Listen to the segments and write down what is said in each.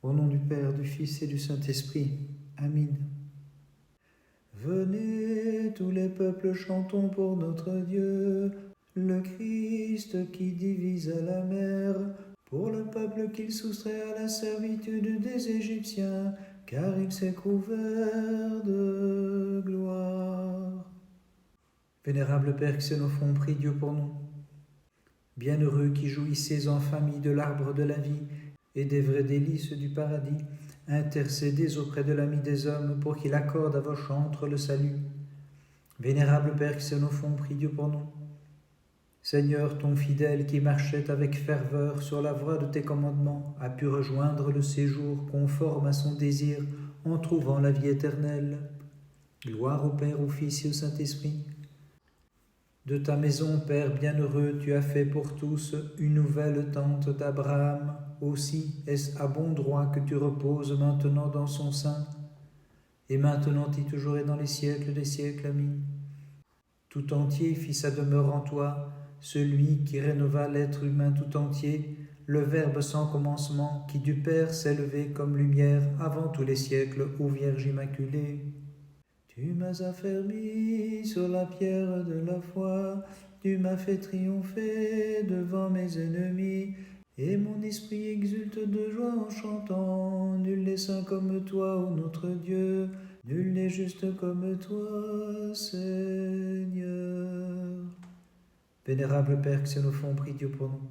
Au nom du Père, du Fils et du Saint-Esprit. Amen. Venez, tous les peuples, chantons pour notre Dieu, le Christ qui divise la mer, pour le peuple qu'il soustrait à la servitude des Égyptiens, car il s'est couvert de gloire. Vénérable Père Xénophon, prie Dieu pour nous. Bienheureux qui jouissez en famille de l'arbre de la vie et des vraies délices du paradis, intercédez auprès de l'ami des hommes pour qu'il accorde à vos chantres le salut. Vénérable Père Xénophon, prie Dieu pour nous. Seigneur, ton fidèle qui marchait avec ferveur sur la voie de tes commandements a pu rejoindre le séjour conforme à son désir en trouvant la vie éternelle. Gloire au Père, au Fils et au Saint-Esprit. De ta maison, Père bienheureux, tu as fait pour tous une nouvelle tente d'Abraham. Aussi est-ce à bon droit que tu reposes maintenant dans son sein, et maintenant et toujours et dans les siècles des siècles. Amen. Tout entier fit sa demeure en toi, celui qui rénova l'être humain tout entier, le Verbe sans commencement, qui du Père s'est levé comme lumière avant tous les siècles, ô Vierge Immaculée. Tu m'as affermi sur la pierre de la foi, tu m'as fait triompher devant mes ennemis, et mon esprit exulte de joie en chantant. Nul n'est saint comme toi, ô notre Dieu, nul n'est juste comme toi, Seigneur. Vénérable Père Xénophon, prie Dieu pour nous.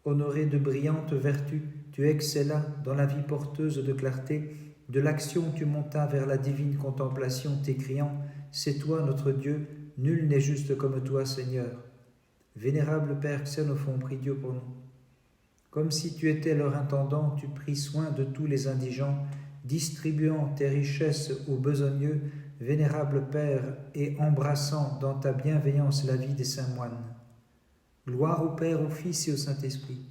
Honoré de brillantes vertus, tu excellas dans la vie porteuse de clarté. De l'action tu montas vers la divine contemplation, t'écriant « C'est toi notre Dieu, nul n'est juste comme toi, Seigneur ». Vénérable Père Xénophon, prie Dieu pour nous. Comme si tu étais leur intendant, tu pris soin de tous les indigents, distribuant tes richesses aux besogneux, vénérable Père, et embrassant dans ta bienveillance la vie des saints moines. Gloire au Père, au Fils et au Saint-Esprit.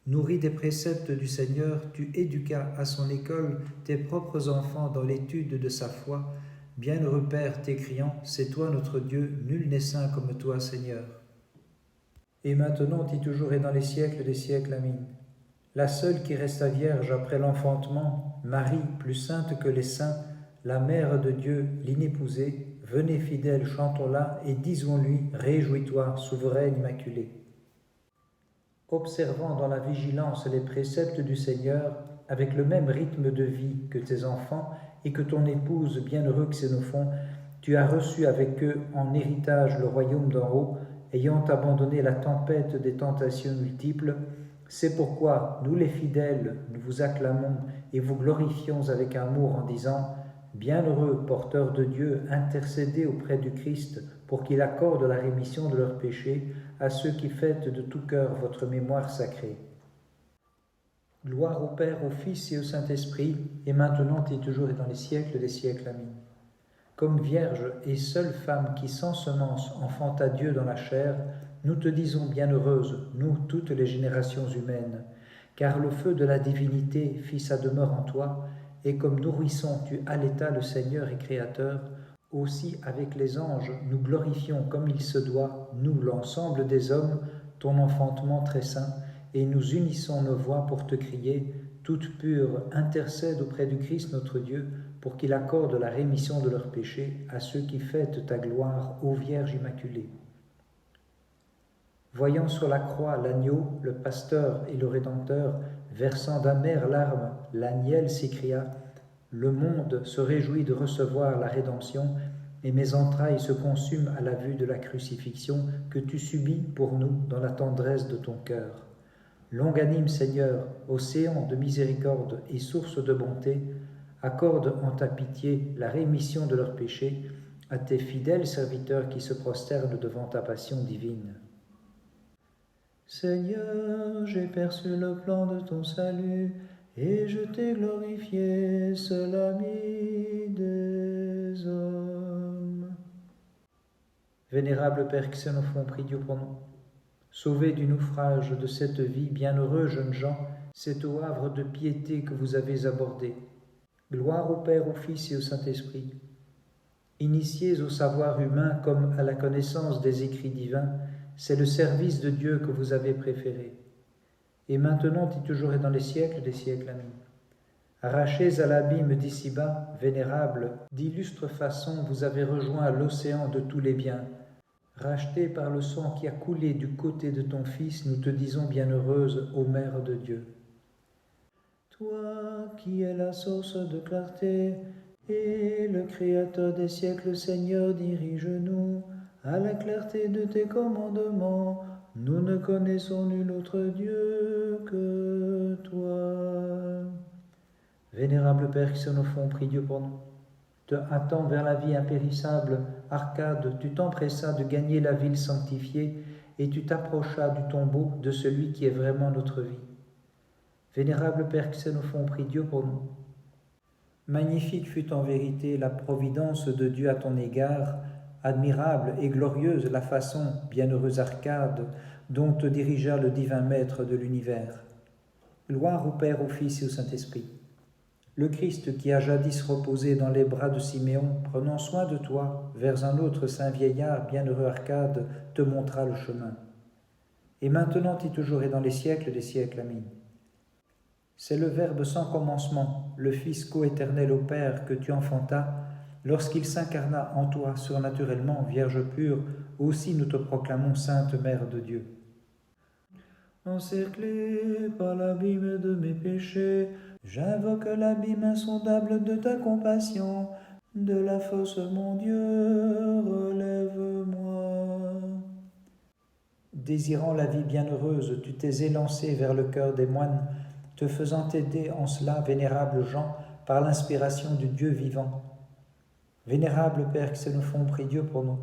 Nourri des préceptes du Seigneur, tu éduquas à son école tes propres enfants dans l'étude de sa foi. Bienheureux Père, t'écriant, c'est toi notre Dieu, nul n'est saint comme toi, Seigneur. Et maintenant et toujours et dans les siècles des siècles. Amen. La seule qui resta vierge après l'enfantement, Marie, plus sainte que les saints, la mère de Dieu, l'inépousée, venez fidèles, chantons-la et disons-lui, réjouis-toi, souveraine immaculée. Observant dans la vigilance les préceptes du Seigneur, avec le même rythme de vie que tes enfants et que ton épouse, bienheureux Xénophon, tu as reçu avec eux en héritage le royaume d'en haut, ayant abandonné la tempête des tentations multiples. C'est pourquoi nous les fidèles, nous vous acclamons et vous glorifions avec amour en disant « Bienheureux porteurs de Dieu, intercédez auprès du Christ pour qu'il accorde la rémission de leurs péchés à ceux qui fêtent de tout cœur votre mémoire sacrée. » Gloire au Père, au Fils et au Saint-Esprit, et maintenant et toujours et dans les siècles des siècles. Amen. Comme Vierge et seule femme qui sans semence enfanta Dieu dans la chair, nous te disons bienheureuse, nous toutes les générations humaines, car le feu de la divinité fit sa demeure en toi, et comme nourrisson tu allaitas le Seigneur et Créateur, aussi avec les anges nous glorifions comme il se doit, nous l'ensemble des hommes, ton enfantement très saint, et nous unissons nos voix pour te crier, toute pure, intercède auprès du Christ notre Dieu, pour qu'il accorde la rémission de leurs péchés à ceux qui fêtent ta gloire, ô Vierge Immaculée. Voyant sur la croix l'agneau, le pasteur et le Rédempteur, versant d'amères larmes, l'agnel s'écria, « Le monde se réjouit de recevoir la rédemption, et mes entrailles se consument à la vue de la crucifixion que tu subis pour nous dans la tendresse de ton cœur. Longanime Seigneur, océan de miséricorde et source de bonté, accorde en ta pitié la rémission de leurs péchés à tes fidèles serviteurs qui se prosternent devant ta passion divine. Seigneur, j'ai perçu le plan de ton salut, et je t'ai glorifié, seul ami des hommes. Vénérable Père Xénophon, prie Dieu pour nous. Sauvés du naufrage de cette vie, bienheureux jeunes gens, c'est au havre de piété que vous avez abordé. Gloire au Père, au Fils et au Saint-Esprit. Initiés au savoir humain comme à la connaissance des écrits divins, c'est le service de Dieu que vous avez préféré. et maintenant et toujours et dans les siècles des siècles. Amen. Arrachés à l'abîme d'ici-bas, vénérables, d'illustre façon, vous avez rejoint l'océan de tous les biens. Rachetés par le sang qui a coulé du côté de ton Fils, nous te disons bienheureuse, ô Mère de Dieu. Toi qui es la source de clarté et le Créateur des siècles, Seigneur, dirige-nous à la clarté de tes commandements. Nous ne connaissons nul autre Dieu que toi. Vénérable Père Xénophon, prie Dieu pour nous. Te hâtant vers la vie impérissable, Arcade, tu t'empressas de gagner la ville sanctifiée et tu t'approchas du tombeau de celui qui est vraiment notre vie. Vénérable Père Xénophon, prie Dieu pour nous. Magnifique fut en vérité la providence de Dieu à ton égard, admirable et glorieuse la façon, bienheureuse Arcade, dont te dirigea le divin Maître de l'univers. Gloire au Père, au Fils et au Saint-Esprit. Le Christ qui a jadis reposé dans les bras de Siméon, prenant soin de toi, vers un autre saint vieillard, bienheureux Arcade, te montra le chemin. Et maintenant et toujours et dans les siècles des siècles. Amen. C'est le Verbe sans commencement, le Fils coéternel au Père que tu enfantas, lorsqu'il s'incarna en toi surnaturellement, Vierge pure, aussi nous te proclamons Sainte Mère de Dieu. Encerclé par l'abîme de mes péchés, j'invoque l'abîme insondable de ta compassion. De la fosse, mon Dieu, relève-moi. Désirant la vie bienheureuse, tu t'es élancé vers le cœur des moines, te faisant aider en cela, vénérable Jean, par l'inspiration du Dieu vivant. Vénérable Père Xénophon, prie Dieu pour nous.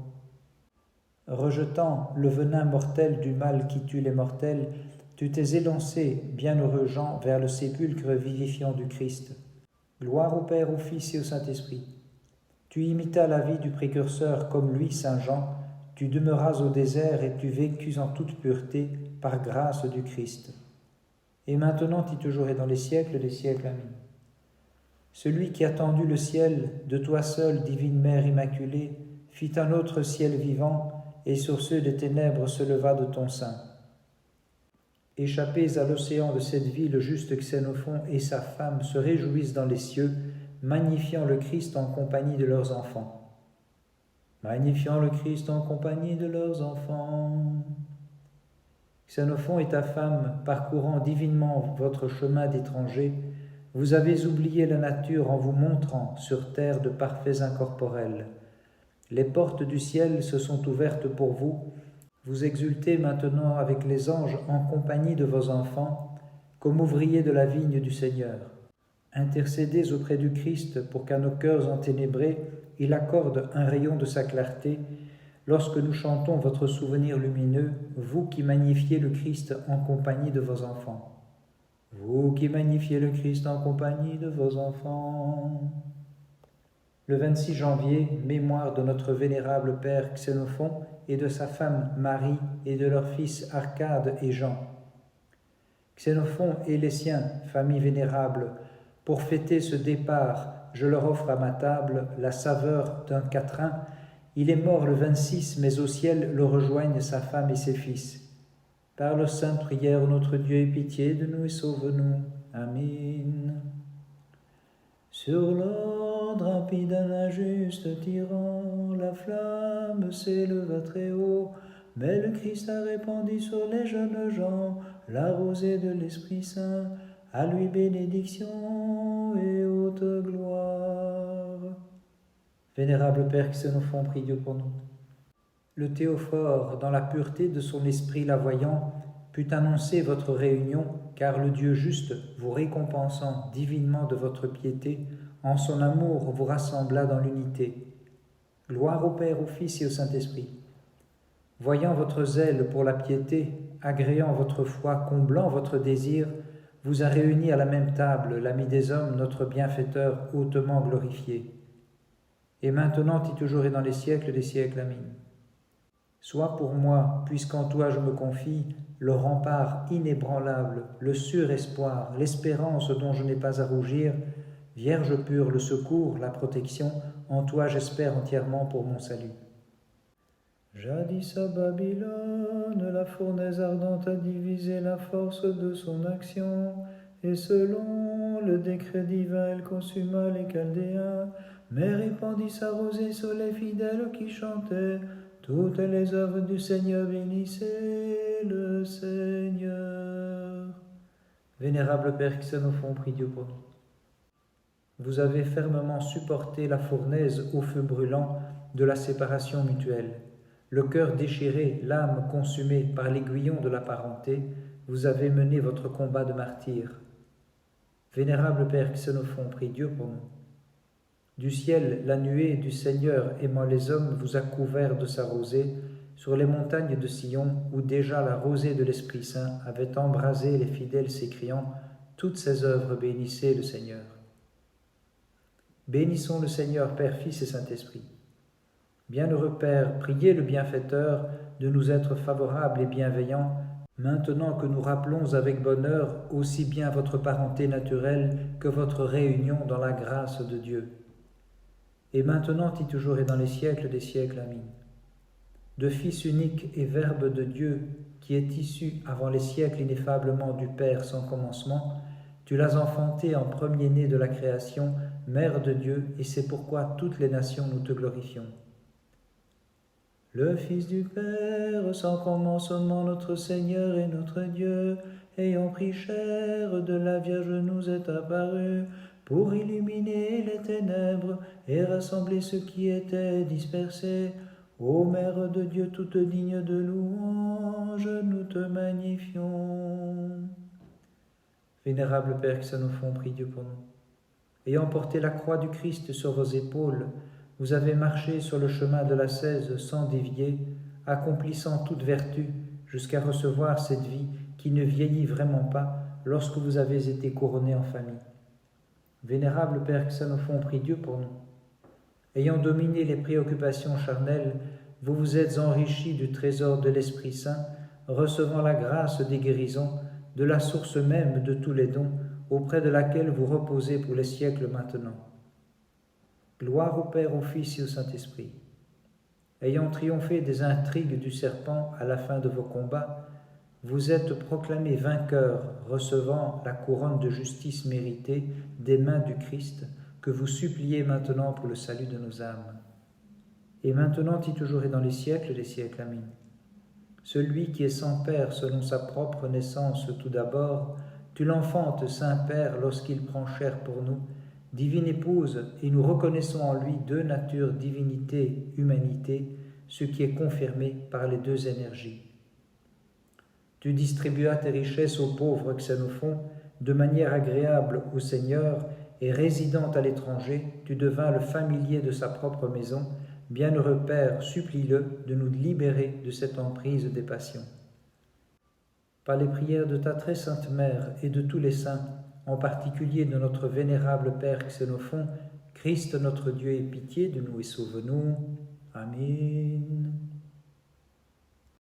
Rejetant le venin mortel du mal qui tue les mortels, tu t'es élancé, bienheureux Jean, vers le sépulcre vivifiant du Christ. Gloire au Père, au Fils et au Saint-Esprit. Tu imitas la vie du précurseur comme lui, Saint Jean, tu demeuras au désert et tu vécus en toute pureté par grâce du Christ. Et maintenant et toujours et dans les siècles des siècles. Amen. Celui qui a tendu le ciel, de toi seule, divine Mère Immaculée, fit un autre ciel vivant, et sur ceux des ténèbres se leva de ton sein. Échappés à l'océan de cette vie, le juste Xénophon et sa femme se réjouissent dans les cieux, magnifiant le Christ en compagnie de leurs enfants. Magnifiant le Christ en compagnie de leurs enfants. Xénophon et ta femme, parcourant divinement votre chemin d'étranger, vous avez oublié la nature en vous montrant sur terre de parfaits incorporels. Les portes du ciel se sont ouvertes pour vous. Vous exultez maintenant avec les anges en compagnie de vos enfants, comme ouvriers de la vigne du Seigneur. Intercédez auprès du Christ pour qu'à nos cœurs enténébrés, il accorde un rayon de sa clarté, lorsque nous chantons votre souvenir lumineux, vous qui magnifiez le Christ en compagnie de vos enfants. Vous qui magnifiez le Christ en compagnie de vos enfants. Le 26 janvier, mémoire de notre vénérable Père Xénophon et de sa femme Marie et de leurs fils Arcade et Jean. Xénophon et les siens, famille vénérable, pour fêter ce départ, je leur offre à ma table la saveur d'un quatrain. Il est mort le 26, mais au ciel le rejoignent sa femme et ses fils. Par leur sainte prière, notre Dieu ait pitié de nous et sauve-nous. Amen. Sur l'ordre rapide d'un injuste tyran, la flamme s'éleva très haut, mais le Christ a répandu sur les jeunes gens la rosée de l'Esprit Saint. À lui bénédiction et haute gloire. Vénérable Père Xénophon, prie Dieu pour nous. Le Théophore, dans la pureté de son esprit la voyant, put annoncer votre réunion, car le Dieu juste, vous récompensant divinement de votre piété, en son amour vous rassembla dans l'unité. Gloire au Père, au Fils et au Saint-Esprit. Voyant votre zèle pour la piété, agréant votre foi, comblant votre désir, vous a réunis à la même table, l'ami des hommes, notre bienfaiteur hautement glorifié. Et maintenant et toujours et dans les siècles des siècles. Amen. Sois pour moi, puisqu'en toi je me confie, le rempart inébranlable, le sûr espoir, l'espérance dont je n'ai pas à rougir, Vierge pure, le secours, la protection, en toi j'espère entièrement pour mon salut. Jadis à Babylone, la fournaise ardente a divisé la force de son action, et selon le décret divin, elle consuma les Chaldéens, mais répandit sa rosée sur les fidèles qui chantaient. Toutes les œuvres du Seigneur bénissaient le Seigneur. Vénérable Père Xénophon, prie Dieu pour nous. Vous avez fermement supporté la fournaise au feu brûlant de la séparation mutuelle. Le cœur déchiré, l'âme consumée par l'aiguillon de la parenté, vous avez mené votre combat de martyr. Vénérable Père Xénophon, prie Dieu pour nous. Du ciel, la nuée du Seigneur aimant les hommes vous a couvert de sa rosée sur les montagnes de Sion, où déjà la rosée de l'Esprit Saint avait embrasé les fidèles s'écriant « Toutes ses œuvres bénissez le Seigneur ». Bénissons le Seigneur, Père, Fils et Saint-Esprit. Bienheureux Père, priez le bienfaiteur de nous être favorables et bienveillants, maintenant que nous rappelons avec bonheur aussi bien votre parenté naturelle que votre réunion dans la grâce de Dieu. Et maintenant et toujours et dans les siècles des siècles. Amen. De Fils unique et Verbe de Dieu, qui est issu avant les siècles ineffablement du Père sans commencement, tu l'as enfanté en premier-né de la création, Mère de Dieu, et c'est pourquoi toutes les nations nous te glorifions. Le Fils du Père, sans commencement, notre Seigneur et notre Dieu, ayant pris chair de la Vierge, nous est apparu pour illuminer les ténèbres et rassembler ceux qui étaient dispersés. Ô Mère de Dieu, toute digne de louange, nous te magnifions. Vénérable Père Xénophon, prie Dieu pour nous. Ayant porté la croix du Christ sur vos épaules, vous avez marché sur le chemin de l'ascèse sans dévier, accomplissant toute vertu jusqu'à recevoir cette vie qui ne vieillit vraiment pas lorsque vous avez été couronné en famille. Vénérable Père Xénophon, prie Dieu pour nous. Ayant dominé les préoccupations charnelles, vous vous êtes enrichi du trésor de l'Esprit Saint, recevant la grâce des guérisons, de la source même de tous les dons, auprès de laquelle vous reposez pour les siècles maintenant. Gloire au Père, au Fils et au Saint-Esprit. Ayant triomphé des intrigues du serpent à la fin de vos combats, vous êtes proclamés vainqueurs, recevant la couronne de justice méritée des mains du Christ, que vous suppliez maintenant pour le salut de nos âmes. Et maintenant et toujours et dans les siècles des siècles. Amen. Celui qui est sans père selon sa propre naissance tout d'abord, tu l'enfantes, Saint-Père, lorsqu'il prend chair pour nous, divine épouse, et nous reconnaissons en lui deux natures, divinité, humanité, ce qui est confirmé par les deux énergies. Tu distribuas tes richesses aux pauvres Xénophon, de manière agréable au Seigneur, et résidant à l'étranger, tu devins le familier de sa propre maison. Bienheureux Père, supplie-le de nous libérer de cette emprise des passions. Par les prières de ta très sainte Mère et de tous les saints, en particulier de notre vénérable Père Xénophon, Christ notre Dieu, aie pitié de nous et sauve-nous. Amen.